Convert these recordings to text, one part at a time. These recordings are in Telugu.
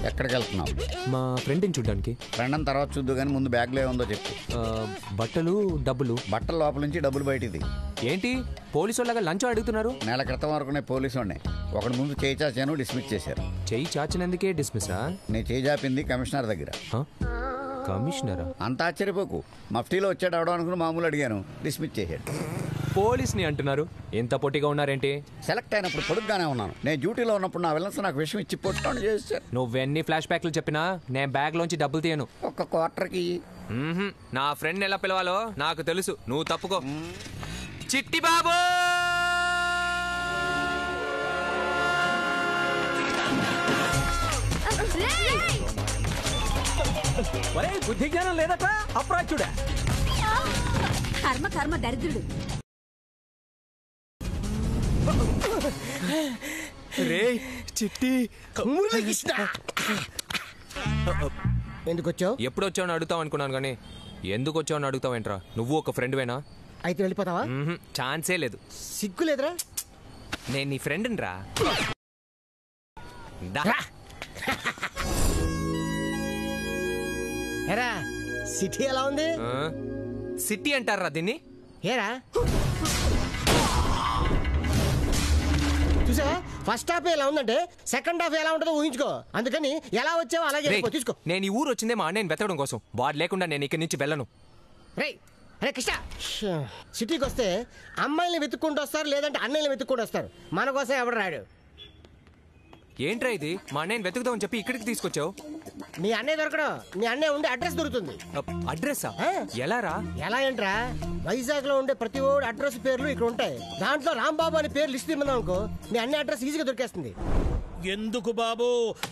ఎక్కడికి వెళ్తున్నావు? మా ఫ్రెండ్ని చూడ్డానికి. ఫ్రెండ్ అని తర్వాత చూద్దు కానీ ముందు బ్యాగ్లో ఏముందో చెప్పు. బట్టలు, డబ్బులు. బట్టల లోపల నుంచి డబ్బులు బయటిది. ఏంటి పోలీసు వాళ్ళగా లంచం అడుగుతున్నారు? నెల క్రితం వరకునే పోలీసు వాడిని ఒకటి ముందు చేయి చాచాను, డిస్మిస్ చేశారు. చెయ్యి చాచినందుకే డిస్మిసా? నేను చేయి చాపింది కమిషనర్ దగ్గర. కమిషనరా? అంత ఆశ్చర్యపోకు. మఫ్టీలో వచ్చాడు అవడం అనుకుని మామూలు అడిగాను, డిస్మిస్ చేశాడు. పోలీస్ని అంటున్నారు, ఎంత పొట్టిగా ఉన్నారేంటి? సెలెక్ట్ అయినప్పుడు పొడుగ్గానే ఉన్నాను. నేను డ్యూటీలో ఉన్నప్పుడు నా విలన్స్ నాకు విషయం ఇచ్చి పొట్టాను చేశారు. నువ్వెన్ని ఫ్లాష్ బ్యాక్లు చెప్పినా నేను బ్యాగ్లోంచి డబ్బులు తీయను. ఒక్క క్వార్టర్కి. నా ఫ్రెండ్ ఎలా పిలవాలో నాకు తెలుసు, నువ్వు తప్పుకో. చిట్టి బాబు! బుద్ధి జ్ఞానం లేదట అప్రాచుడా. కర్మ కర్మ దరిద్రుడు. రే చిట్టి, ఎందుకు వచ్చావు? ఎప్పుడు వచ్చావని అడుగుతావు అనుకున్నాను కానీ ఎందుకు వచ్చావని అడుగుతావేంట్రా? నువ్వు ఒక ఫ్రెండ్వేనా? అయితే వెళ్ళిపోతావా? ఛాన్సే లేదు. సిగ్గు లేదురా? నేను నీ ఫ్రెండ్ని రా. ఏరా సిటీ ఎలా ఉంది? సిటీ అంటారా దీన్ని? ఏరా చూసావా, ఫస్ట్ హాఫ్ ఎలా ఉందంటే సెకండ్ హాఫ్ ఎలా ఉంటుందో ఊహించుకో. అందుకని ఎలా వచ్చావో అలాగే తీసుకో. నేను ఈ ఊరు వచ్చిందే మా అన్నయ్యని వెతకడం కోసం. వాడు లేకుండా నేను ఇక్కడి నుంచి వెళ్ళను. అరే కృష్ణ, సిటీకి వస్తే అమ్మాయిని వెతుక్కుంటూ వస్తారు, లేదంటే అన్నయ్యని వెతుక్కుంటూ వస్తారు. మన కోసం ఎవడు రాడు. ఏంట్రా ఇది? మా అన్నయ్యని వెతుకుదామని చెప్పి ఇక్కడికి తీసుకొచ్చావు. మీ అన్నయ్య దొరకడం, మీ అన్నయ్య ఉండే అడ్రస్ దొరుకుతుంది. అడ్రస్సా? ఎలా రా? ఎలా ఏంట్రా, వైజాగ్ లో ఉండే ప్రతి ఓడి అడ్రస్ పేర్లు ఇక్కడ ఉంటాయి. దాంట్లో రాంబాబు అనే పేరు లిస్ట్ ఇమ్మన్నాం అనుకో, మీ అన్నయ్య అడ్రస్ ఈజీగా దొరికేస్తుంది. ఎందుకు బాబు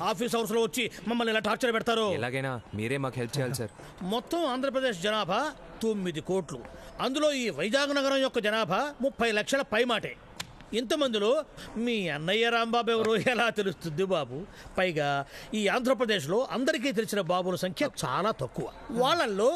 ఆఫీస్ హౌస్ లో వచ్చి మమ్మల్ని ఇలా టార్చర్ పెడతారు? ఎలాగైనా మీరే మాకు హెల్ప్ చేయాలి సార్. మొత్తం ఆంధ్రప్రదేశ్ జనాభా 9 కోట్లు. అందులో ఈ వైజాగ్ నగరం యొక్క జనాభా 30 లక్షల పైమాటే. ఇంతమందిలో మీ అన్నయ్య రాంబాబు ఎవరు ఎలా తెలుస్తుంది బాబు? పైగా ఈ ఆంధ్రప్రదేశ్లో అందరికీ తెలిసిన బాబుల సంఖ్య చాలా తక్కువ. వాళ్ళల్లో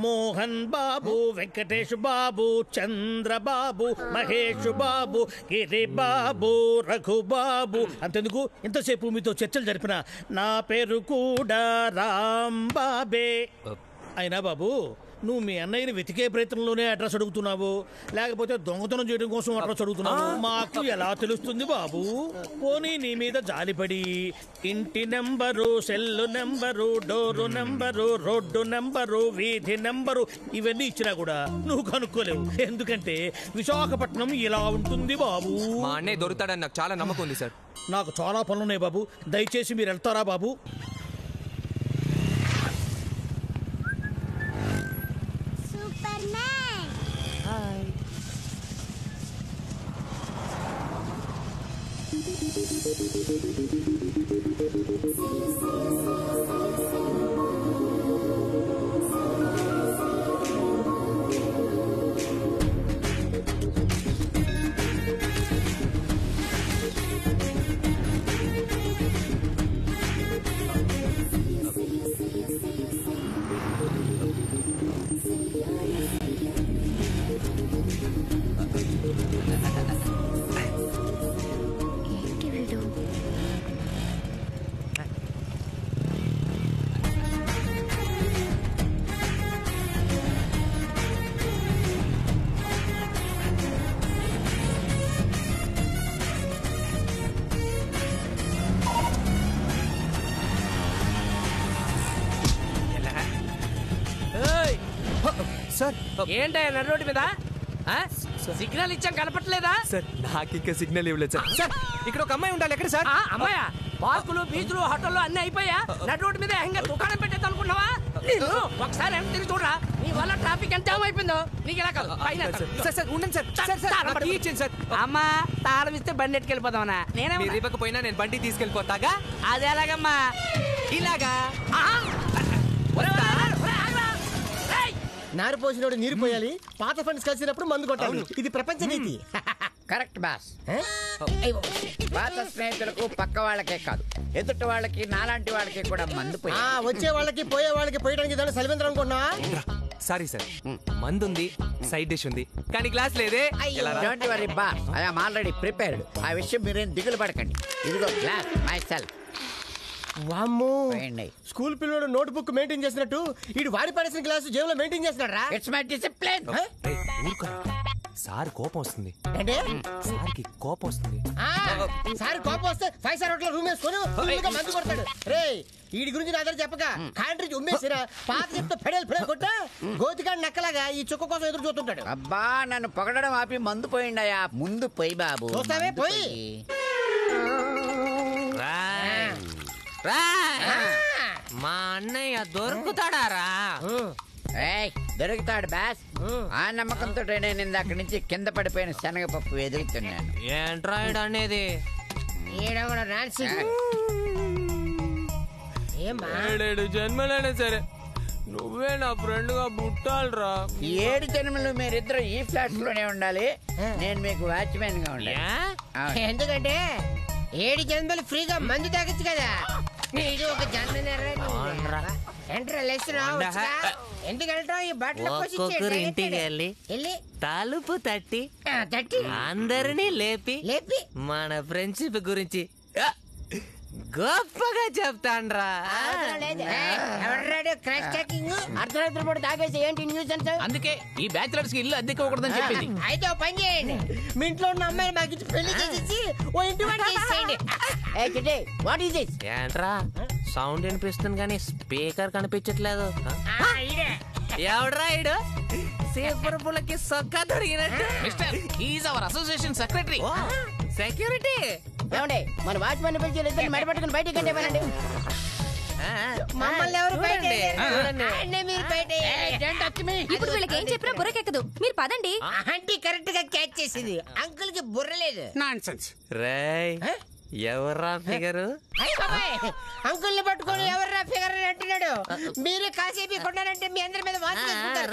మోహన్ బాబు, వెంకటేష్ బాబు, చంద్రబాబు, మహేష్ బాబు, గిరి బాబు, రఘుబాబు అంతెందుకు ఇంతసేపు మీతో చర్చలు జరిపిన నా పేరు కూడా రాంబాబే. అయినా బాబు, నువ్వు మీ అన్నయ్యని వెతికే ప్రయత్నంలోనే అడ్రస్ అడుగుతున్నావు, లేకపోతే దొంగతనం చేయడం కోసం అడ్రస్ అడుగుతున్నావు? మాకు ఎలా తెలుస్తుంది బాబు? పోనీ నీ మీద జాలిపడి ఇంటి number, cell number, door number, road number, వీధి నెంబరు ఇవన్నీ ఇచ్చినా కూడా నువ్వు కనుక్కోలేవు. ఎందుకంటే విశాఖపట్నం ఇలా ఉంటుంది బాబు. మా అన్నయ్య దొరుకుతాడని నాకు చాలా నమ్మకం ఉంది సార్. నాకు చాలా పనులున్నాయి బాబు, దయచేసి మీరు వెళ్తారా బాబు? సార్ ఏంటయ్యా నడు రోడ్డు మీద సిగ్నల్ ఇచ్చాం కనపట్లేదా? సార్ నాకు ఇంకా సిగ్నల్ ఇవ్వలేదు సార్. సార్ ఇక్కడ ఒక అమ్మాయి ఉండాలి. ఎక్కడ సార్? అమ్మాయా? పార్కులు, బీచ్లు, హోటల్లో అన్ని అయిపోయా, నడు రోడ్డు మీద ఇంకా దుకాణం పెట్టేది అనుకున్నావా? నేను ఒకసారి ఎంత తిరిగి చూడరా, నీ వల్ల ట్రాఫిక్ ఎంత ఏమైపోయిందో. నీకు ఎలా కాదు? అమ్మా తాళం ఇస్తే బండి ఎట్టుకెళ్ళిపోతామన్నా? నేనే ఇవ్వకపోయినా నేను బండి తీసుకెళ్ళిపోతాగా. అది ఎలాగమ్మా? ఇలాగా నారు పోసినోడు నీరు పోయాలి, పాత ఫండ్స్ కలిసినప్పుడు మందు కొట్టాలి. ఇది ప్రపంచ నీతి. Correct boss. పాత స్నేహితులకు పక్క వాళ్ళకే కాదు, ఎదుటి వాళ్ళకి నాలాంటి వాళ్ళకి కూడా మందు పోయి వచ్చే వాళ్ళకి పోయే వాళ్ళకి పోయడానికి దాన్ని సలివేంద్రం అనుకున్నా. సారీ సార్, మందు ఉంది, సైడ్ డిష్ ఉంది, కానీ గ్లాస్ లేదే. Don't worry boss, I am already prepared. ఆ విషయం మీరేం దిగులు పడకండి. ఇదిగో గ్లాస్ మై సెల్ఫ్. వామ్మో పోయండి. స్కూల్ పిల్లడు నోట్ బుక్ మెయింటైన్ చేసినట్టు వీడు వాడి పడేసిన క్లాసు జేబులో మెయింటైన్ చేస్తున్నాడు రా. It's my discipline. సార్ కోపం వస్తుంది. అంటే సార్కి కోపం వస్తుంది. సార్ కోపం వస్తే 5 స్టార్ హోటల్ రూమ్ వేసుకొని ఫుల్గా మందు కొడతాడు. రే వీడి గురించి నా దగ్గర చెప్పక కాంట్రీ ఉమ్మేసిరా పాత చెప్తే ఫెడల్ ఫెడల్ కొట్ట గోతికాడు నక్కలాగా ఈ చుక్క కోసం ఎదురు చూస్తుంటాడు. అబ్బా నన్ను పొగడడం ఆపి మందు పోయిండయా. ముందు పోయి బాబు. చూస్తావే, మందు పోయి. మా అన్నయ్య దొరుకుతాడారా? ఏయ్, దొరుకుతాడు బాస్. ఆ నమ్మకంతో నేను ఇందాక నుంచి కింద పడిపోయిన శనగపప్పు ఎదుగుతున్నాను. ఏంట్రాయిడ్ అనేది? ఈడవడ రాన్సి ఏమ్మా 7 జన్మలైనా సరే నువ్వే నా ఫ్రెండ్ గా పుట్టాలరా. 7 జన్మలు మీరిద్దరు ఈ ఫ్లాట్ లోనే ఉండాలి. నేను మీకు వాచ్మెన్ గా ఉండాలి. ఎందుకంటే 7 జన్మలు ఫ్రీగా మందు తాగొచ్చు కదా. నీడు ఒక జన్మ ఎందుకు వెళ్తావు? ఈ బట్టలు ఒక్కొక్కరు ఇంటికి వెళ్ళి తలుపు తట్టి అందరినీ లేపి మన ఫ్రెండ్షిప్ గురించి గొప్పగా చెప్తాండ్రా. అర్ధరాత్రి పూట తాగేసి ఏంటి న్యూస్ అంటే? అందుకే ఈ బ్యాచిలర్స్ కి ఇల్లు అద్దెకి ఇవ్వకూడదని చెప్పింది. అయితే ఓ పని చేయండి, మీ ఇంట్లో ఉన్న అమ్మాయిని మాకు ఇచ్చి పెళ్లి చేసి ఓ ఇంటి వాడిని చేసేయండి. What is this? ఏంట్రా సౌండ్ వినిపిస్తుంది కానీ స్పీకర్ కనిపించట్లేదు. ఎవడ్రా ఇడు సీపురపులకి సొక్క దొరికినట్టు? Mister is our association secretary. Security ఏమండి మన వాచ్మెన్ పిలిచి ఇద్దరు మెడపట్టుకుని బయటికి కంటే మమ్మల్ని ఎవరు బయట మీరు బయట. ఇప్పుడు వీళ్ళకి ఏం చెప్పినా బుర్రకెక్కదు. మీరు పదండి. ఆంటీ కరెక్ట్ గా క్యాచ్ చేసింది, అంకుల్ కి బుర్రలేదు. రేయ్ ఎవర్రా ఫిగరు? అంకుల్ ని పట్టుకొని ఎవర్రా ఫిగర్ అంటున్నాడు. మీరు కాసేపు కొన్నారంటే మీ అందరి మీద వాచ్ చేసుకుంటారు.